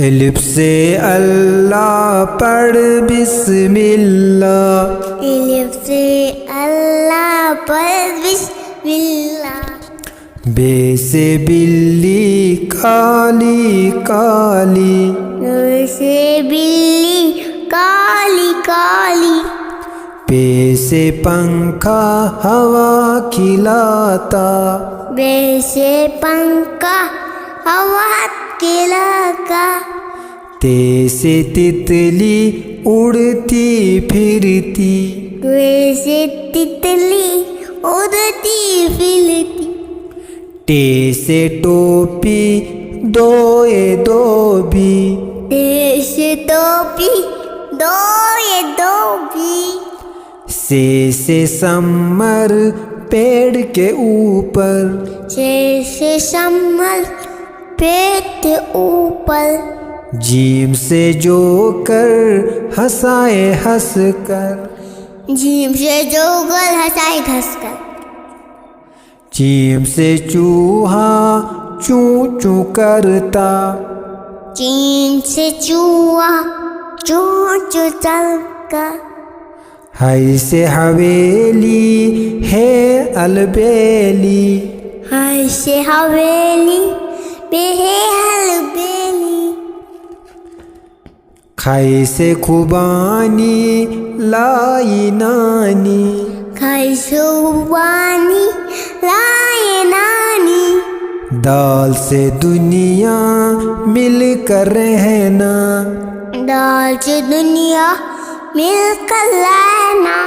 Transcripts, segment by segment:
الف سے اللہ پڑھ بسم اللہ، الف سے اللہ پر بسم اللہ، بے سے بلی کالی کالی، نور سے بلی کالی کالی، پے سے پنکھا ہوا کھلاتا، بے سے پنکھا ہوا کھلاتا، تے سے تتلی اڑتی پھرتی، ٹے سے تتلی اڑتی پھرتی، ٹے سے ٹوپی دوئے دھوبی، ٹے سے ٹوپی دوئے دھوبی، سے سمر پیڑ کے اوپر، سے شمل پیٹ اوپر، جیم سے جو کر ہنسائے ہنس کر، جیم سے جوگل ہنسائے گھس کر، جیم سے چوہا چوں چوں کرتا، چین سے چوہا چوں چوں چل کر، ہائی سے حویلی ہے البیلی، ہائی سے حویلی بے البیلی، کھائی سے خوبانی لائی نانی، کھائی سے خوبانی لائے نانی، دال سے دنیا مل کر رہنا، ڈال سے دنیا مل کر لینا،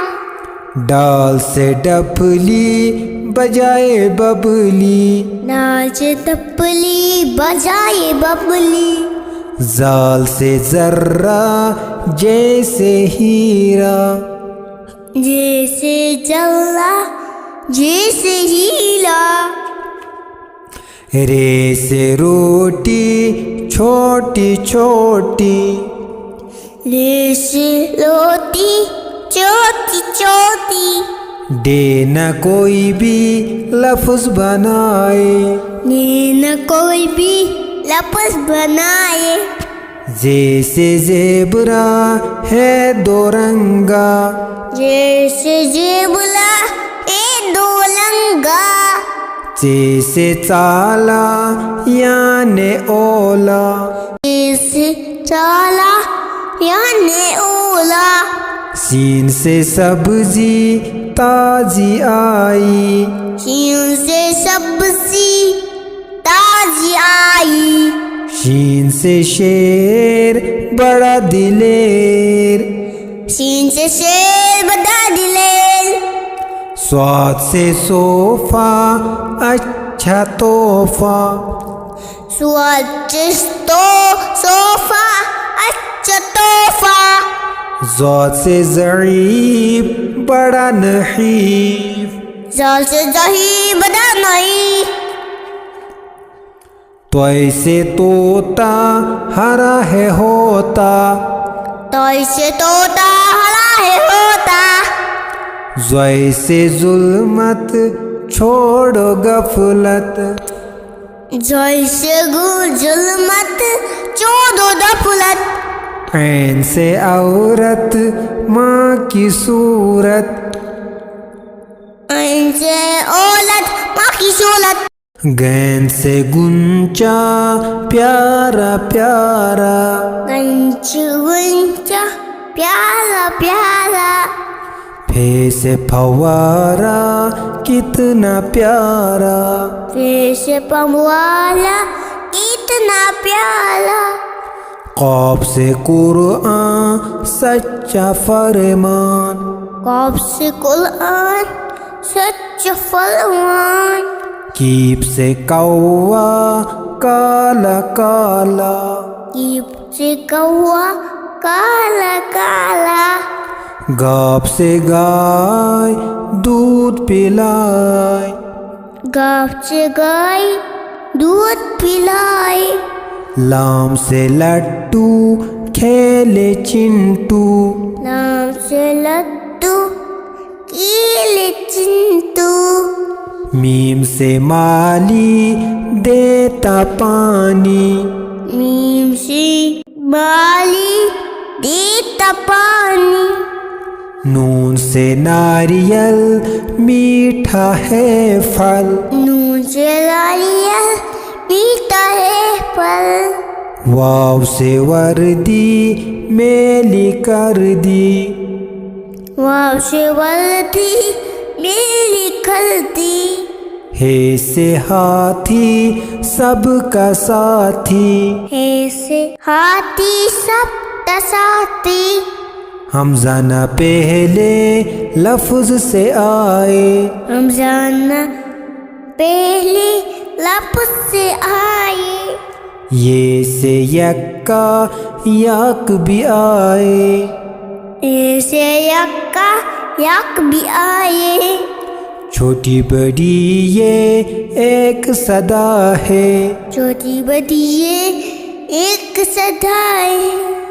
ڈال سے ڈپلی بجائے ببلی، ڈال سے ڈپلی بجائے ببلی، زال سے ذرہ جیسے ہیرا، جیسے جلا جیسے ہیلا، رے سے روٹی چھوٹی چھوٹی، رے سے روٹی چھوٹی چھوٹی، ڈے نہ کوئی بھی لفظ بنائے، نے نہ کوئی بھی لفظ بنائے، جیسے زیبرا ہے دو رنگا، جیسے زیبلا اے دو لنگا، جیسے چالا یعنی اولا، جیسے چالا یعنی اولا، سین سے سبزی تازی آئی، شین سے سبزی تازی آئی، شین سے شیر بڑا دلیر، شین سے شیر بڑا دلیر، سواد سے صوفہ اچھا تحفہ، سوچ تو صوفہ اچھا تحفہ، ذات سے ضعیف بڑا نحیف، زال سے ضعیف بڑا نہیں، توئی سے طوطا ہرا ہے ہوتا، توئی سے طوطا ہرا ہے ہوتا، زوئی سے ظلمت چھوڑو غفلت، زوئی سے ظلمت چھوڑو غفلت، عین سے عورت ماں کی صورت، عین سے اولد ماں کی صورت، گین سے گنچا پیارا پیارا، گنچ گنچا پیارا پیارا، پھے سے پھوارا کتنا پیارا، پھر سے پموالا کتنا پیارا، قاف سے قرآن سچا فرمان، قاف سے قرآن سچ فرمان، کیپ سے کوا کالا کالا، کیپ سے کوا کالا کالا، گاپ سے گائے دودھ پلائے، گاپ سے گائے دودھ پلائے، لام سے لٹو کھیلے چنٹو، لام سے لڈو کیلے چنٹو، میم سے مالی دیتا پانی، میم سے نون سے ناریل میٹھا ہے پھل، نون سے ناریل میٹھا ہے پھل، واو سے وردی میلی کر دی، واو سے وردی میری کھلتی، ہے سے ہاتھی سب کا ساتھی، ہے سے ہاتھی سب کا ساتھی، حمزہ نہ پہلے لفظ سے آئے، رمضان پہلے لفظ سے آئے، یہ سے یکا یک بھی آئے، ایسے یکا یک بھی آئے، چھوٹی بڑی یہ ایک صدا ہے، چھوٹی بڑی یہ ایک صدا ہے۔